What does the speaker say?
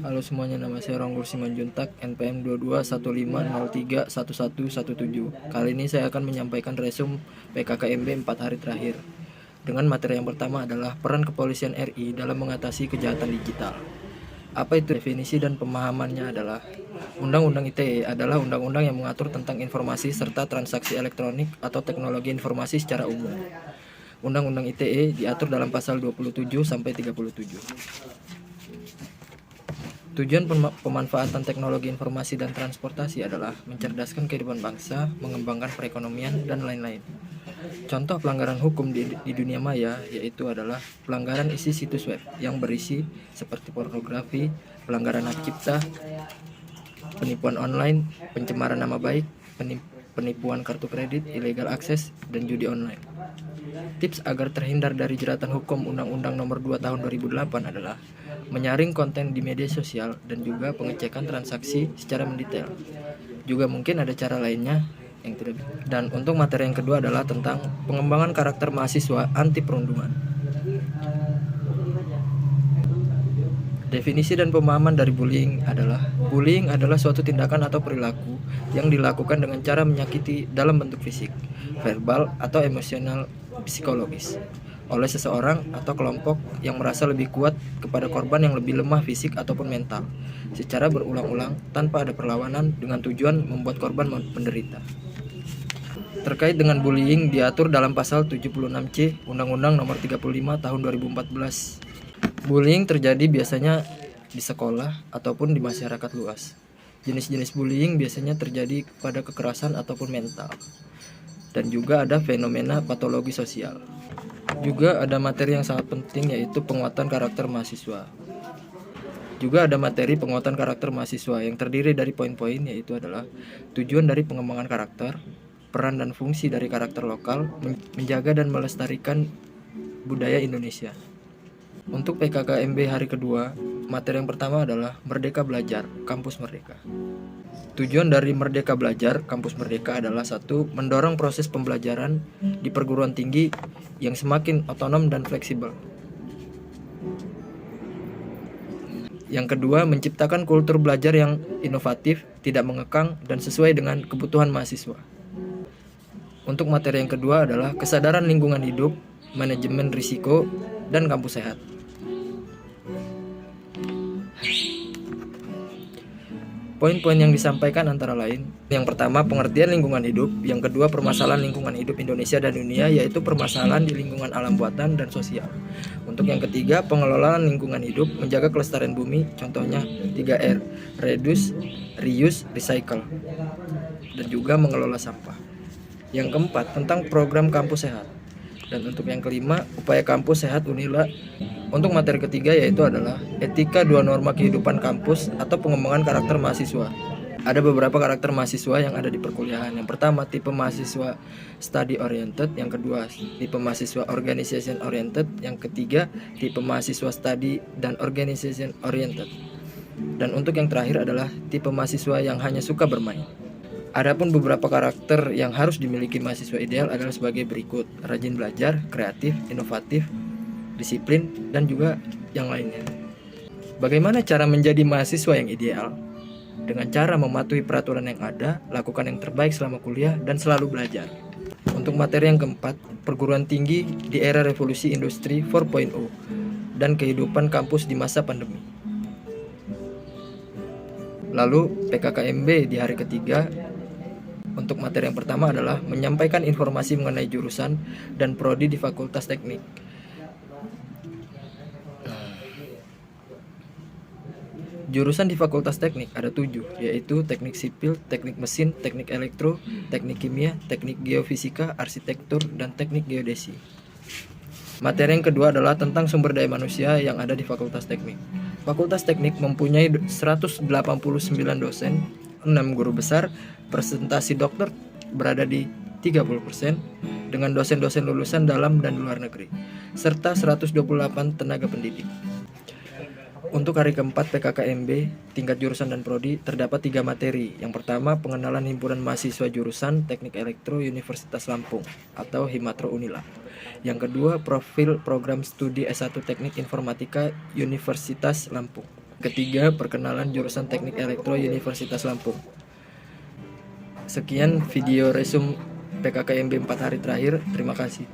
Halo semuanya, nama saya Ronggul Simanjuntak, NPM 2215031117. Kali ini saya akan menyampaikan resume PKKMB 4 hari terakhir. Dengan materi yang pertama adalah peran kepolisian RI dalam mengatasi kejahatan digital. Apa itu definisi dan pemahamannya adalah Undang-Undang ITE adalah undang-undang yang mengatur tentang informasi serta transaksi elektronik atau teknologi informasi secara umum. Undang-Undang ITE diatur dalam pasal 27 sampai 37. Tujuan pemanfaatan teknologi informasi dan transportasi adalah mencerdaskan kehidupan bangsa, mengembangkan perekonomian, dan lain-lain. Contoh pelanggaran hukum di dunia maya yaitu adalah pelanggaran isi situs web yang berisi seperti pornografi, pelanggaran hak cipta, penipuan online, pencemaran nama baik, penipuan kartu kredit, illegal akses, dan judi online. Tips agar terhindar dari jeratan hukum Undang-Undang Nomor 2 Tahun 2008 adalah menyaring konten di media sosial dan juga pengecekan transaksi secara mendetail. Juga mungkin ada cara lainnya yang tidak. Dan untuk materi yang kedua adalah tentang pengembangan karakter mahasiswa anti perundungan. Definisi dan pemahaman dari bullying adalah suatu tindakan atau perilaku yang dilakukan dengan cara menyakiti dalam bentuk fisik, verbal, atau emosional psikologis oleh seseorang atau kelompok yang merasa lebih kuat kepada korban yang lebih lemah fisik ataupun mental secara berulang-ulang tanpa ada perlawanan dengan tujuan membuat korban menderita. Terkait dengan bullying diatur dalam pasal 76C Undang-Undang Nomor 35 Tahun 2014. Bullying terjadi biasanya di sekolah ataupun di masyarakat luas. Jenis-jenis bullying biasanya terjadi pada kekerasan ataupun mental. Dan juga ada fenomena patologi sosial. Juga ada materi yang sangat penting yaitu penguatan karakter mahasiswa. Juga ada materi penguatan karakter mahasiswa yang terdiri dari poin-poin yaitu adalah tujuan dari pengembangan karakter, peran dan fungsi dari karakter lokal, menjaga dan melestarikan budaya Indonesia. Untuk PKKMB hari kedua, materi yang pertama adalah Merdeka Belajar, Kampus Merdeka. Tujuan dari Merdeka Belajar, Kampus Merdeka adalah satu, mendorong proses pembelajaran di perguruan tinggi yang semakin otonom dan fleksibel. Yang kedua, menciptakan kultur belajar yang inovatif, tidak mengekang, dan sesuai dengan kebutuhan mahasiswa. Untuk materi yang kedua adalah kesadaran lingkungan hidup, manajemen risiko, dan kampus sehat. Poin-poin yang disampaikan antara lain, yang pertama pengertian lingkungan hidup, yang kedua permasalahan lingkungan hidup Indonesia dan dunia yaitu permasalahan di lingkungan alam buatan dan sosial. Untuk yang ketiga pengelolaan lingkungan hidup, menjaga kelestarian bumi, contohnya 3R, reduce, reuse, recycle, dan juga mengelola sampah. Yang keempat tentang program kampus sehat. Dan untuk yang kelima, upaya kampus sehat Unila. Untuk materi ketiga yaitu adalah etika dua norma kehidupan kampus atau pengembangan karakter mahasiswa. Ada beberapa karakter mahasiswa yang ada di perkuliahan. Yang pertama, tipe mahasiswa study oriented. Yang kedua, tipe mahasiswa organization oriented. Yang ketiga, tipe mahasiswa study dan organization oriented. Dan untuk yang terakhir adalah tipe mahasiswa yang hanya suka bermain. Adapun beberapa karakter yang harus dimiliki mahasiswa ideal adalah sebagai berikut: rajin belajar, kreatif, inovatif, disiplin, dan juga yang lainnya. Bagaimana cara menjadi mahasiswa yang ideal? Dengan cara mematuhi peraturan yang ada, lakukan yang terbaik selama kuliah, dan selalu belajar. Untuk materi yang keempat, perguruan tinggi di era revolusi industri 4.0 dan kehidupan kampus di masa pandemi. Lalu PKKMB di hari ketiga. Untuk materi yang pertama adalah menyampaikan informasi mengenai jurusan dan prodi di Fakultas Teknik. Jurusan di Fakultas Teknik ada 7, yaitu Teknik Sipil, Teknik Mesin, Teknik Elektro, Teknik Kimia, Teknik Geofisika, Arsitektur, dan Teknik Geodesi. Materi yang kedua adalah tentang sumber daya manusia yang ada di Fakultas Teknik. Fakultas Teknik mempunyai 189 dosen, 6 guru besar, presentasi dokter berada di 30%, dengan dosen-dosen lulusan dalam dan luar negeri, serta 128 tenaga pendidik. Untuk hari keempat PKKMB, tingkat jurusan dan prodi, terdapat 3 materi. Yang pertama, pengenalan himpunan mahasiswa jurusan Teknik Elektro Universitas Lampung atau Himatro Unila. Yang kedua, profil program studi S1 Teknik Informatika Universitas Lampung. Ketiga, perkenalan jurusan Teknik Elektro Universitas Lampung. Sekian video resume PKKMB 4 hari terakhir. Terima kasih.